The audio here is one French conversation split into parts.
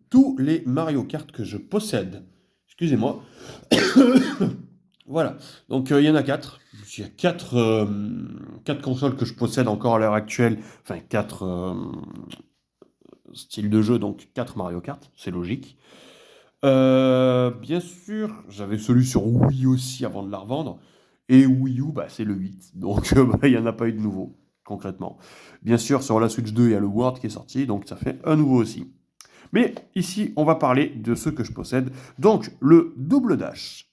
tous les Mario Kart que je possède. Excusez-moi. Voilà. Donc il y en a quatre. Il y a quatre consoles que je possède encore à l'heure actuelle. Enfin, quatre styles de jeu, donc quatre Mario Kart, c'est logique. Bien sûr, j'avais celui sur Wii aussi avant de la revendre. Et Wii U, bah, c'est le 8. Donc bah, il n'y en a pas eu de nouveau, concrètement. Bien sûr, sur la Switch 2, il y a le World qui est sorti, donc ça fait un nouveau aussi. Mais ici, on va parler de ceux que je possède. Donc, le double dash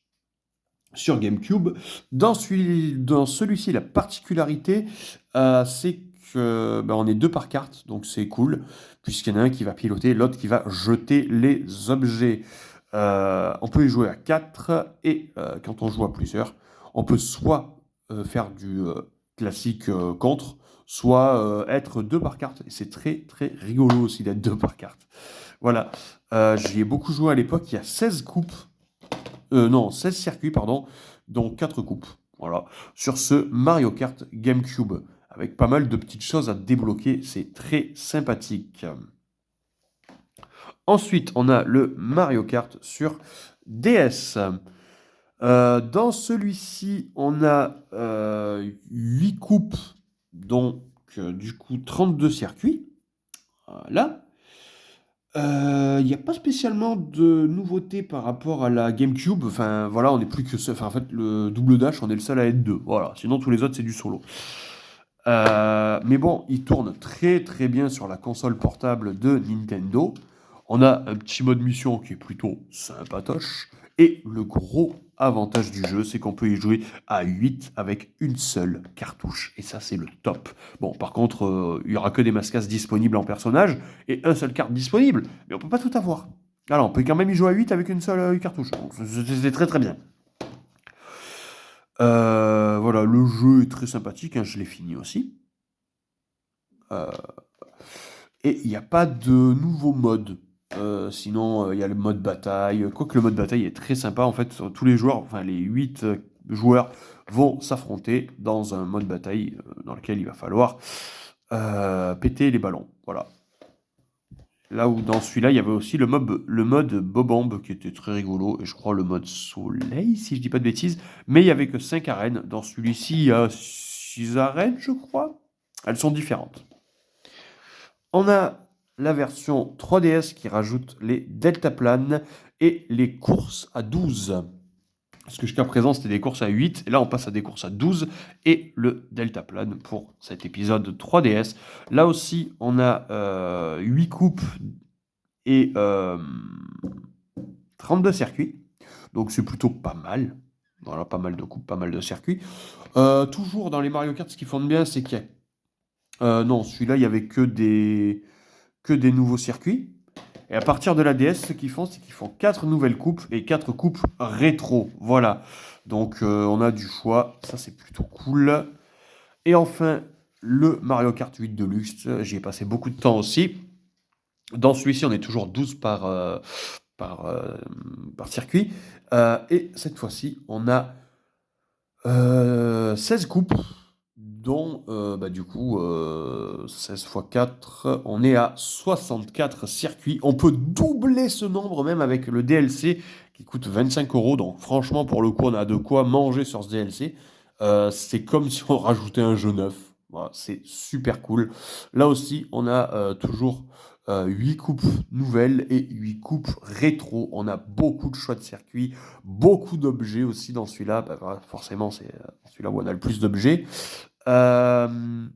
sur GameCube. Dans celui-ci, la particularité, c'est que on est deux par carte, donc c'est cool, puisqu'il y en a un qui va piloter, l'autre qui va jeter les objets. On peut y jouer à 4 et quand on joue à plusieurs, on peut soit faire du classique contre, soit être deux par carte. Et c'est très très rigolo aussi d'être deux par carte. Voilà. J'y ai beaucoup joué à l'époque. Il y a 16 coupes. Non, 16 circuits, pardon, dont 4 coupes. Voilà. Sur ce Mario Kart GameCube, avec pas mal de petites choses à débloquer. C'est très sympathique. Ensuite, on a le Mario Kart sur DS. Dans celui-ci, on a 8 coupes, donc du coup 32 circuits. Voilà. Il n'y a pas spécialement de nouveauté par rapport à la GameCube. Enfin, voilà, on n'est plus que seul. Enfin, en fait, le double dash, on est le seul à être deux. Voilà. Sinon, tous les autres, c'est du solo. Mais bon, il tourne très très bien sur la console portable de Nintendo. On a un petit mode mission qui est plutôt sympatoche. Et le gros avantage du jeu, c'est qu'on peut y jouer à 8 avec une seule cartouche. Et ça, c'est le top. Bon, par contre, il n'y aura que des mascasses disponibles en personnage et un seul carte disponible. Mais on peut pas tout avoir. Alors, on peut quand même y jouer à 8 avec une seule cartouche. Donc, c'est très très bien. Voilà, le jeu est très sympathique, hein, je l'ai fini aussi. Euh, et il n'y a pas de nouveau mode. Sinon, il y a le mode bataille. Quoique le mode bataille est très sympa, en fait, tous les joueurs, enfin les 8 joueurs vont s'affronter dans un mode bataille dans lequel il va falloir péter les ballons. Voilà. Là où dans celui-là, il y avait aussi le mode Bobomb qui était très rigolo, et je crois le mode Soleil, si je dis pas de bêtises, mais il y avait que 5 arènes. Dans celui-ci, il y a 6 arènes, je crois. Elles sont différentes. On a la version 3DS qui rajoute les deltaplanes et les courses à 12. Parce que jusqu'à présent, c'était des courses à 8, et là, on passe à des courses à 12, et le deltaplane pour cet épisode 3DS. Là aussi, on a 8 coupes et 32 circuits. Donc c'est plutôt pas mal. Voilà, pas mal de coupes, pas mal de circuits. Toujours dans les Mario Kart, ce qu'ils font de bien, c'est qu'il y a... non, celui-là, il y avait que des nouveaux circuits. Et à partir de la DS, ce qu'ils font, c'est qu'ils font 4 nouvelles coupes et 4 coupes rétro. Voilà. Donc on a du choix. Ça, c'est plutôt cool. Et enfin, le Mario Kart 8 Deluxe. J'y ai passé beaucoup de temps aussi. Dans celui-ci, on est toujours 12 par, par circuit. Et cette fois-ci, on a 16 coupes, dont du coup 16 x 4, on est à 64 circuits. On peut doubler ce nombre même avec le DLC qui coûte 25 €. Donc franchement, pour le coup, on a de quoi manger sur ce DLC. C'est comme si on rajoutait un jeu neuf. Voilà, c'est super cool. Là aussi, on a toujours 8 coupes nouvelles et 8 coupes rétro. On a beaucoup de choix de circuits, beaucoup d'objets aussi dans celui-là. Bah, voilà, forcément, c'est celui-là où on a le plus d'objets. Euh,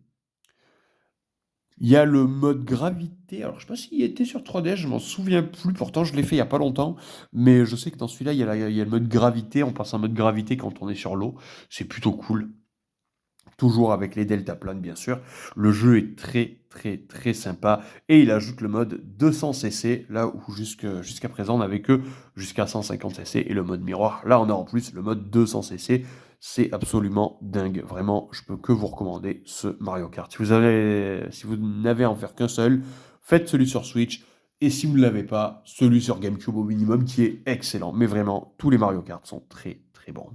Il y a le mode gravité. Alors, je sais pas s'il était sur 3DS, je m'en souviens plus. Pourtant, je l'ai fait il y a pas longtemps. Mais je sais que dans celui-là, il y a le mode gravité. On passe en mode gravité quand on est sur l'eau. C'est plutôt cool. Toujours avec les deltaplanes, bien sûr. Le jeu est très, très, très sympa. Et il ajoute le mode 200cc, là où jusqu'à présent, on n'avait que jusqu'à 150cc. Et le mode miroir, là, on a en plus le mode 200cc. C'est absolument dingue. Vraiment, je peux que vous recommander ce Mario Kart. Si vous n'avez à en faire qu'un seul, faites celui sur Switch. Et si vous ne l'avez pas, celui sur GameCube au minimum, qui est excellent. Mais vraiment, tous les Mario Kart sont très, très bons.